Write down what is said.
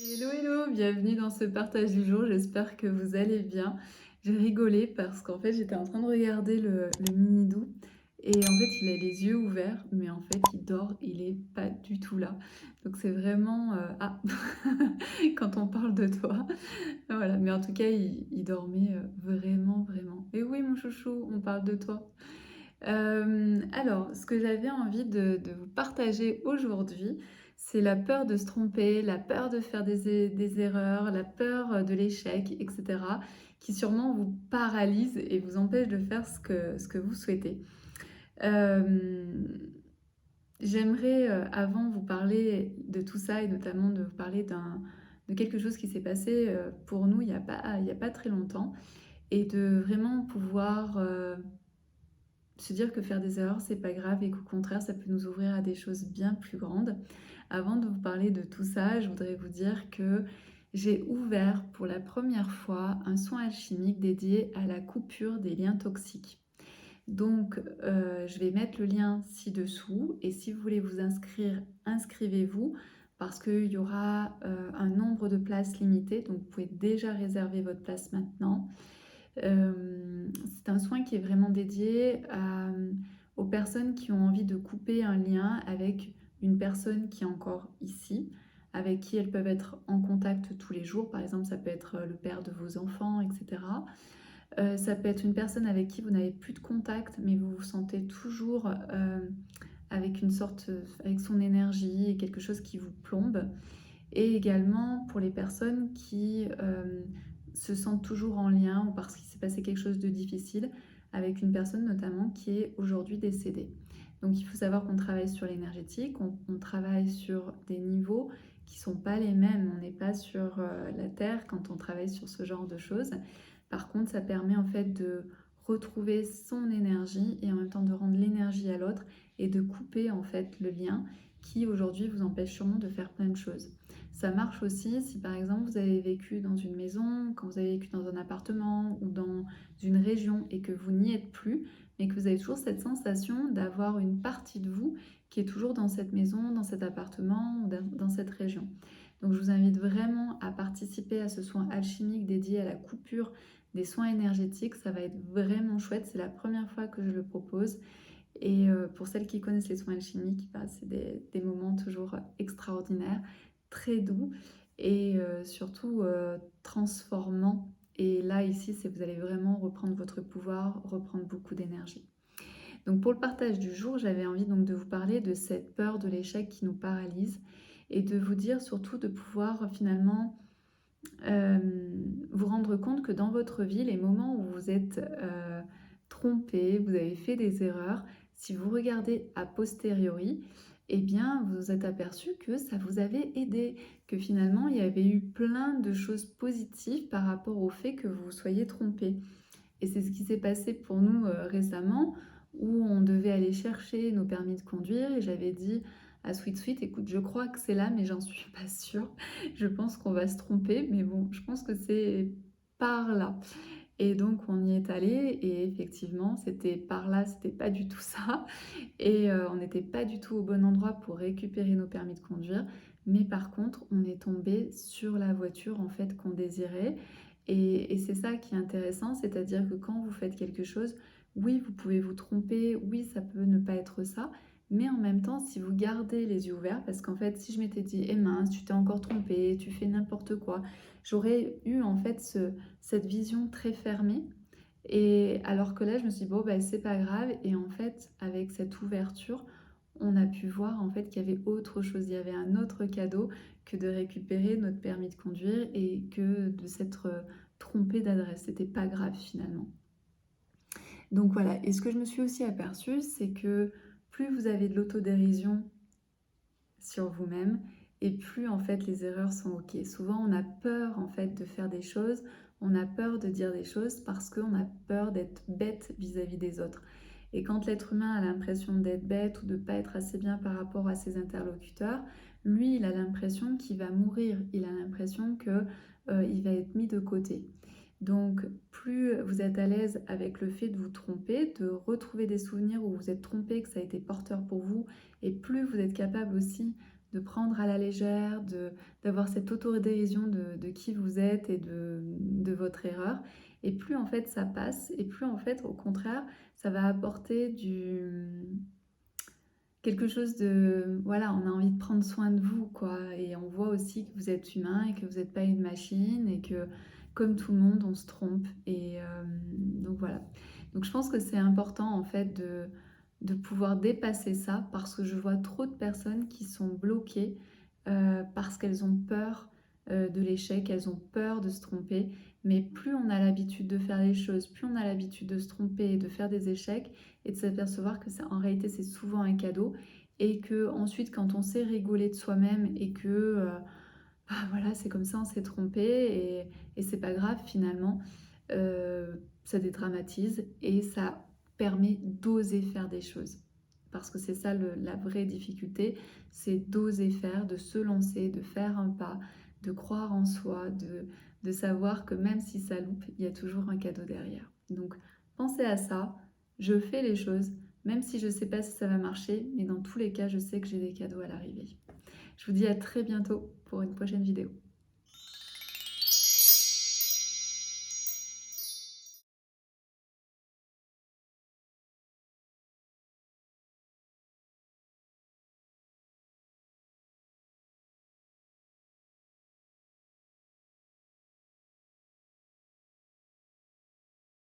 Hello, hello, bienvenue dans ce partage du jour, j'espère que vous allez bien. J'ai rigolé parce qu'en fait j'étais en train de regarder le mini-doux et en fait il a les yeux ouverts mais en fait il dort, il est pas du tout là. Donc c'est vraiment... Ah, quand on parle de toi. Voilà, mais en tout cas il dormait vraiment, vraiment. Et oui mon chouchou, on parle de toi. Alors, ce que j'avais envie de vous partager aujourd'hui, c'est la peur de se tromper, la peur de faire des erreurs, la peur de l'échec, etc., qui sûrement vous paralyse et vous empêche de faire ce que vous souhaitez. Euh, J'aimerais, avant, vous parler de tout ça et notamment de vous parler de quelque chose qui s'est passé pour nous il y a pas très longtemps et de vraiment pouvoir se dire que faire des erreurs, c'est pas grave et qu'au contraire, ça peut nous ouvrir à des choses bien plus grandes. Avant de vous parler de tout ça, je voudrais vous dire que j'ai ouvert pour la première fois un soin alchimique dédié à la coupure des liens toxiques. Donc, je vais mettre le lien ci-dessous et si vous voulez vous inscrire, inscrivez-vous parce qu'il y aura un nombre de places limité, donc vous pouvez déjà réserver votre place maintenant. C'est un soin qui est vraiment dédié aux personnes qui ont envie de couper un lien avec une personne qui est encore ici, avec qui elles peuvent être en contact tous les jours. Par exemple, ça peut être le père de vos enfants, etc. Ça peut être une personne avec qui vous n'avez plus de contact, mais vous vous sentez toujours avec une sorte, avec son énergie et quelque chose qui vous plombe. Et également pour les personnes qui se sentent toujours en lien ou parce qu'il s'est passé quelque chose de difficile avec une personne notamment qui est aujourd'hui décédée. Donc il faut savoir qu'on travaille sur l'énergétique, on travaille sur des niveaux qui ne sont pas les mêmes. On n'est pas sur la Terre quand on travaille sur ce genre de choses. Par contre, ça permet en fait de retrouver son énergie et en même temps de rendre l'énergie à l'autre et de couper en fait le lien qui aujourd'hui vous empêche sûrement de faire plein de choses. Ça marche aussi si par exemple vous avez vécu dans une maison, quand vous avez vécu dans un appartement ou dans une région et que vous n'y êtes plus, mais que vous avez toujours cette sensation d'avoir une partie de vous qui est toujours dans cette maison, dans cet appartement ou dans cette région. Donc je vous invite vraiment à participer à ce soin alchimique dédié à la coupure des soins énergétiques. Ça va être vraiment chouette, c'est la première fois que je le propose. Et pour celles qui connaissent les soins alchimiques, bah, c'est des moments toujours extraordinaires, très doux et surtout transformants. Et là, ici, c'est vous allez vraiment reprendre votre pouvoir, reprendre beaucoup d'énergie. Donc pour le partage du jour, j'avais envie donc de vous parler de cette peur de l'échec qui nous paralyse et de vous dire surtout de pouvoir finalement euh, vous rendre compte que dans votre vie, les moments où vous êtes trompé, vous avez fait des erreurs, si vous regardez a posteriori, eh bien, vous vous êtes aperçu que ça vous avait aidé, que finalement, il y avait eu plein de choses positives par rapport au fait que vous vous soyez trompé. Et c'est ce qui s'est passé pour nous récemment, où on devait aller chercher nos permis de conduire, et j'avais dit à Sweet Sweet, écoute, je crois que c'est là, mais j'en suis pas sûre. Je pense qu'on va se tromper, mais bon, je pense que c'est par là. Et donc on y est allé, et effectivement, c'était par là, c'était pas du tout ça. Et on n'était pas du tout au bon endroit pour récupérer nos permis de conduire. Mais par contre, on est tombé sur la voiture en fait qu'on désirait. Et c'est ça qui est intéressant, c'est-à-dire que quand vous faites quelque chose, oui, vous pouvez vous tromper, oui, ça peut ne pas être ça, mais en même temps, si vous gardez les yeux ouverts, parce qu'en fait, si je m'étais dit, eh mince, tu t'es encore trompé, tu fais n'importe quoi, j'aurais eu en fait cette vision très fermée. Et alors que là, je me suis dit, bon, bah, c'est pas grave. Et en fait, avec cette ouverture, on a pu voir en fait qu'il y avait autre chose, il y avait un autre cadeau que de récupérer notre permis de conduire et que de s'être trompé d'adresse. C'était pas grave finalement. Donc voilà, et ce que je me suis aussi aperçue, c'est que plus vous avez de l'autodérision sur vous-même et plus en fait les erreurs sont ok. Souvent on a peur en fait de faire des choses, on a peur de dire des choses parce qu'on a peur d'être bête vis-à-vis des autres. Et quand l'être humain a l'impression d'être bête ou de ne pas être assez bien par rapport à ses interlocuteurs, lui il a l'impression qu'il va mourir, il a l'impression que il va être mis de côté. Donc, plus vous êtes à l'aise avec le fait de vous tromper, de retrouver des souvenirs où vous êtes trompé, que ça a été porteur pour vous, et plus vous êtes capable aussi de prendre à la légère, d'avoir cette autodérision de qui vous êtes et de votre erreur. Et plus en fait ça passe, et plus en fait au contraire, ça va apporter quelque chose de... Voilà, on a envie de prendre soin de vous, quoi. Et on voit aussi que vous êtes humain et que vous n'êtes pas une machine et que, comme tout le monde, on se trompe. Et donc voilà. Donc je pense que c'est important, en fait, de pouvoir dépasser ça parce que je vois trop de personnes qui sont bloquées parce qu'elles ont peur de l'échec, elles ont peur de se tromper. Mais plus on a l'habitude de faire les choses, plus on a l'habitude de se tromper, de faire des échecs, et de s'apercevoir que en réalité c'est souvent un cadeau et que ensuite quand on sait rigoler de soi-même et que bah, voilà, c'est comme ça, on s'est trompé et c'est pas grave finalement, ça dédramatise et ça permet d'oser faire des choses. Parce que c'est ça la vraie difficulté, c'est d'oser faire, de se lancer, de faire un pas, de croire en soi, de savoir que même si ça loupe, il y a toujours un cadeau derrière. Donc pensez à ça, je fais les choses, même si je ne sais pas si ça va marcher, mais dans tous les cas, je sais que j'ai des cadeaux à l'arrivée. Je vous dis à très bientôt pour une prochaine vidéo.